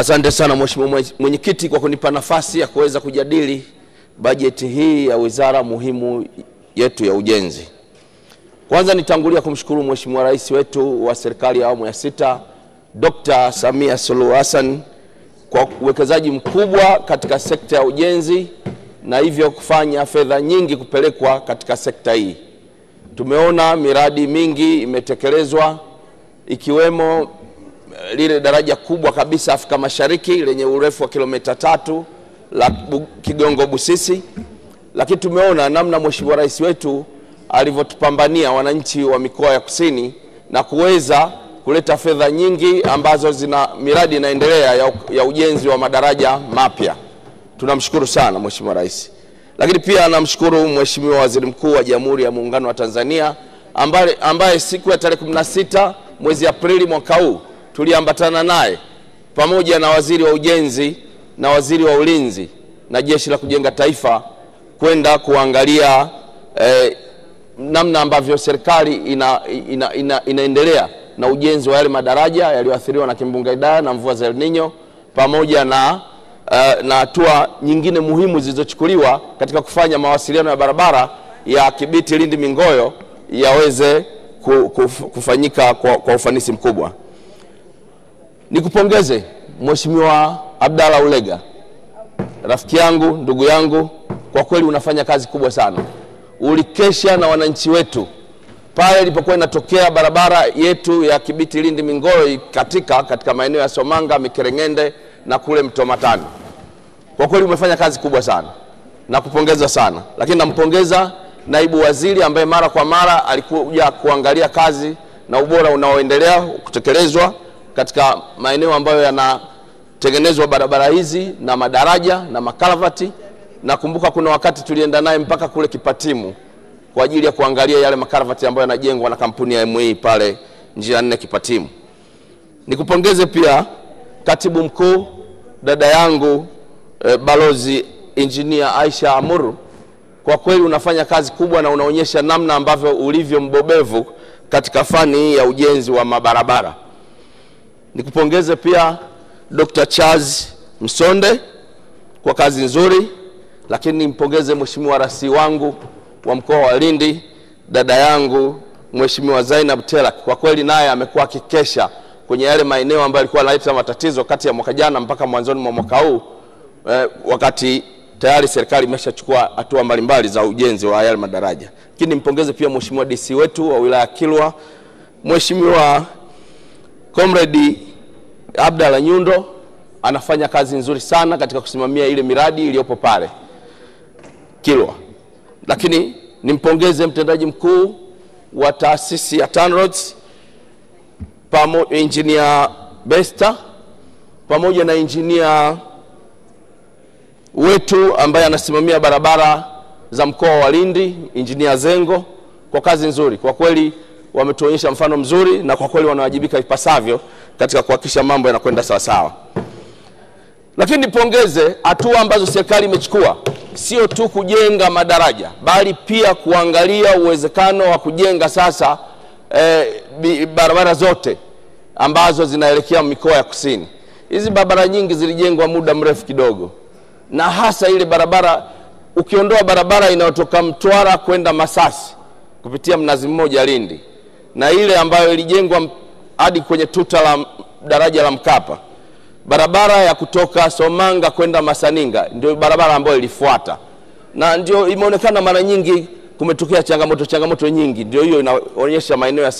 Asante sana Mheshimiwa Mwenyekiti kwa kunipa nafasi ya kuweza kujadili bajeti hii ya wizara muhimu yetu ya ujenzi. Kwanza nitangulia kumshukuru Mheshimiwa Rais wetu wa serikali ya awamu ya 6 Dr. Samia Suluhu Hassan kwa uwekezaji mkubwa katika sekta ya ujenzi na hivyo kufanya fedha nyingi kupelekwa katika sekta hii. Tumeona miradi mingi imetekelezwa ikiwemo lile daraja kubwa kabisa Afrika Mashariki lenye urefu wa kilomita 3 la Kigongo Busisi, lakini tumeona namna Mheshimiwa Rais wetu alivyotupambania wananchi wa mikoa ya kusini na kuweza kuleta fedha nyingi ambazo miradi inaendelea ya ujenzi wa madaraja mapya. Tunamshukuru sana Mheshimiwa Rais. Lakini pia namshukuru Mheshimiwa Waziri Mkuu wa Jamhuri ya Muungano wa Tanzania ambaye siku ya tarehe 16 mwezi Aprili mwaka huu tuliambatana naye pamoja na Waziri wa Ujenzi na Waziri wa Ulinzi na Jeshi la Kujenga Taifa kwenda kuangalia namna ambavyo serikali inaendelea na ujenzi wa yale madaraja yaliyoathiriwa na kimbunga Idaya na mvua za El Nino, pamoja na hatua nyingine muhimu zilizochukuliwa katika kufanya mawasiliano ya barabara ya Kibiti Lindi Mingoyo yaweze kufanyika kwa ufanisi mkubwa. Nikupongeze Mheshimiwa Abdalla Ulega, rafiki yangu, ndugu yangu, kwa kweli unafanya kazi kubwa sana. Ulikesha na wananchi wetu pale ilipokuwa inatokea barabara yetu ya Kibiti Lindi Mingoyo katika maeneo ya Somanga, Mikerengende na kule Mtomatani. Kwa kweli umefanya kazi kubwa sana. Nakupongeza sana. Lakini nampongeza naibu waziri ambaye mara kwa mara alikuja kuangalia kazi na ubora unaoendelea kutekelezwa katika maeneo ambayo yanatengenezwa barabara hizi na madaraja na makalavati. Nakumbuka kuna wakati tulienda naye mpaka kule Kipatimu kwa ajili ya kuangalia yale makaravati ambayo yanajengwa na kampuni ya ME pale njia 4 Kipatimu. Nikupongeze pia Katibu Mkuu dada yangu Balozi Engineer Aisha Amuru, kwa kweli unafanya kazi kubwa na unaonyesha namna ambavyo ulivyo mbobevu katika fani hii ya ujenzi wa mabarabara. Nikupongeze pia Dr. Charles Msonde kwa kazi nzuri, lakini nimpongeze Mheshimiwa Rasi wangu wa mkoa wa Lindi dada yangu Mheshimiwa Zainab Telak. Kwa kweli naye amekuwa akikesha kwenye yale maeneo ambayo alikuwa analeta matatizo kati ya mwaka jana mpaka mwanzoni mwa mwaka huu, wakati tayari serikali imeshachukua hatua mbalimbali za ujenzi wa yale madaraja. Lakini nimpongeze pia Mheshimiwa DC wetu wa wilaya Kilwa, Mheshimiwa Comrade Abdalla Nyundo, anafanya kazi nzuri sana katika kusimamia ile miradi iliyopo pale Kilwa. Lakini nimpongeze mtendaji mkuu wa taasisi ya TANROADS Engineer Besta pamoja na engineer wetu ambaye anasimamia barabara za mkoa wa Lindi, Engineer Zengo, kwa kazi nzuri. Kwa kweli wametuonyesha mfano mzuri na kwa kweli wanawajibika ipasavyo katika kuhakikisha mambo yanakwenda sawa sawa. Lakini nipongeze hatua ambazo serikali imechukua, sio tu kujenga madaraja bali pia kuangalia uwezekano wa kujenga sasa barabara zote ambazo zinaelekea mikoa ya kusini. Hizi barabara nyingi zilijengwa muda mrefu kidogo, na hasa ile barabara ukiondoa barabara inayotoka Mtwara kwenda Masasi kupitia Mnazi Mmoja Lindi, na ile ambayo ilijengwa hadi kwenye tuta la daraja la Mkapa, barabara ya kutoka Somanga kwenda Masaninga ndio barabara ambayo ilifuata, na ndio imeonekana mara nyingi kumetokea changamoto nyingi. Ndio hiyo inaonyesha maeneo ya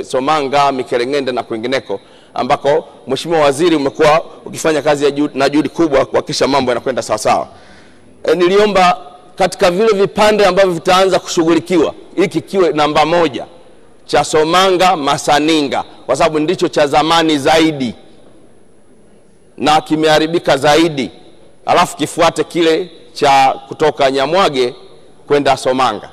Somanga, Mikerengende na kwingineko ambako Mheshimiwa Waziri umekuwa ukifanya kazi ya juhudi kubwa kuhakikisha mambo yanakwenda sawa sawa. Niliomba katika vile vipande ambavyo vitaanza kushughulikiwa hiki kiwe namba 1 cha Somanga Masaninga, kwa sababu ndicho cha zamani zaidi na kimeharibika zaidi, alafu kifuate kile cha kutoka Nyamwage kwenda Somanga,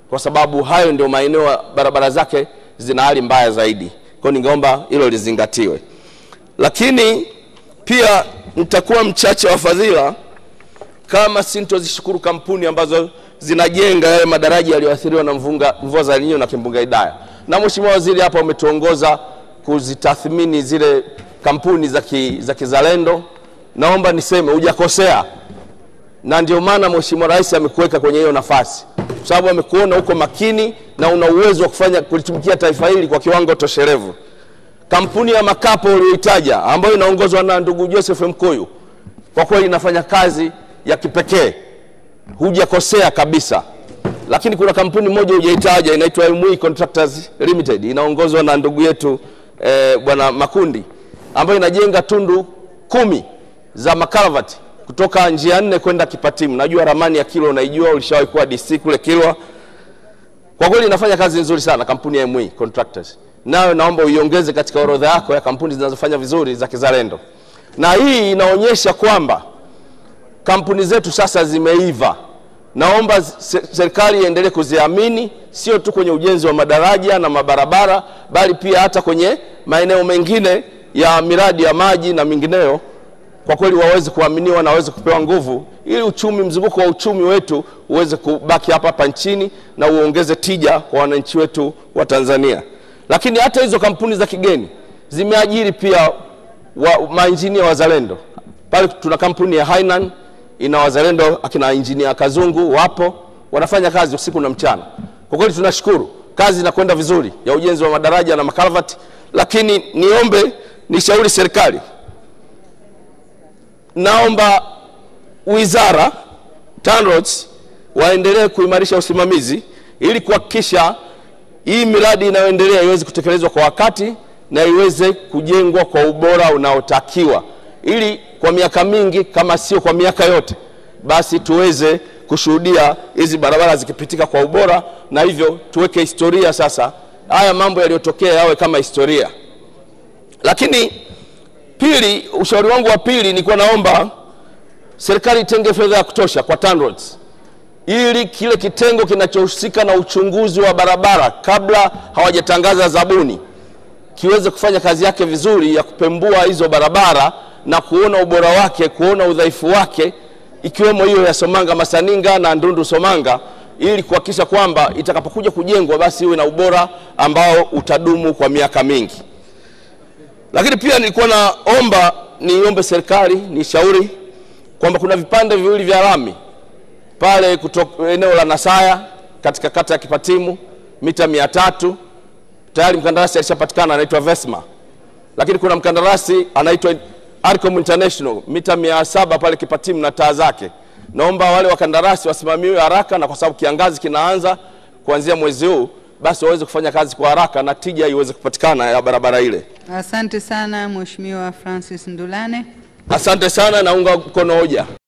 kwa sababu hayo ndio maeneo barabara zake zina hali mbaya zaidi. Kwa ningeomba hilo lizingatiwe. Lakini pia nitakuwa mchache wa fadhila kama sintozishukuru kampuni ambazo zinajenga yale madaraja yaliyoathiriwa na mvua za El Nino na kimbunga Idaya. Na Mheshimiwa Waziri hapa umetuongoza kuzitathmini zile kampuni za kizalendo, naomba niseme hujakosea, na ndio maana Mheshimiwa Rais amekuweka kwenye hiyo nafasi, kwa sababu amekuona uko makini na una uwezo wa kufanya kulitumikia taifa hili kwa kiwango toshelevu. Kampuni ya Makapo uliyoitaja ambayo inaongozwa na ndugu Joseph Mkuyu, kwa kweli inafanya kazi ya kipekee, hujakosea kabisa. Lakini kuna kampuni moja hujaitaja inaitwa ME Contractors Limited, inaongozwa na ndugu yetu Bwana Makundi, ambayo inajenga tundu 10 za makaravati kutoka njia 4 kwenda Kipatimu. Najua ramani ya Kilwa unaijua, ulishawahi kuwa DC kule Kilwa. Kwa kweli inafanya kazi nzuri sana kampuni ya ME Contractors. Nayo naomba uiongeze katika orodha yako ya kampuni zinazofanya vizuri za kizalendo. Na hii inaonyesha kwamba kampuni zetu sasa zimeiva. Naomba serikali iendelee kuziamini, sio tu kwenye ujenzi wa madaraja na mabarabara, bali pia hata kwenye maeneo mengine ya miradi ya maji na mingineyo. Kwa kweli waweze kuaminiwa na waweze kupewa nguvu, ili uchumi, mzunguko wa uchumi wetu uweze kubaki hapa nchini na uongeze tija kwa wananchi wetu wa Tanzania. Lakini hata hizo kampuni za kigeni zimeajiri pia mainjinia wazalendo. Pale tuna kampuni ya Hainan, ina wazalendo akina injinia Kazungu wapo, wanafanya kazi usiku na mchana. Kwa kweli tunashukuru, kazi inakwenda vizuri ya ujenzi wa madaraja na makaravati. Lakini nishauri serikali, naomba wizara TANROADS waendelee kuimarisha usimamizi ili kuhakikisha hii miradi inayoendelea iweze kutekelezwa kwa wakati na iweze kujengwa kwa ubora unaotakiwa, ili kwa miaka mingi, kama sio kwa miaka yote, basi tuweze kushuhudia hizi barabara zikipitika kwa ubora, na hivyo tuweke historia sasa. Haya mambo yaliyotokea yawe kama historia. Lakini pili, ushauri wangu wa pili ni kwa naomba serikali itenge fedha ya kutosha kwa TANROADS, ili kile kitengo kinachohusika na uchunguzi wa barabara kabla hawajatangaza zabuni kiweze kufanya kazi yake vizuri ya kupembua hizo barabara na kuona ubora wake, kuona udhaifu wake, ikiwemo hiyo ya Somanga Masaninga na Ndundu Somanga, ili kuhakikisha kwamba itakapokuja kujengwa basi iwe na ubora ambao utadumu kwa miaka mingi. Lakini pia nilikuwa niombe serikali, nishauri kwamba kuna vipande viwili vya lami pale kutoka eneo la Nasaya katika kata ya Kipatimu, mita 300, tayari mkandarasi alishapatikana, anaitwa Vesma. Lakini kuna mkandarasi anaitwa Arcom International, mita 700 pale Kipatimu na taa zake. Naomba wale wakandarasi wasimamiwe haraka, na kwa sababu kiangazi kinaanza kuanzia mwezi huu, basi waweze kufanya kazi kwa haraka na tija iweze kupatikana ya barabara ile. Asante sana Mheshimiwa Francis Ndulane. Asante sana, naunga mkono hoja.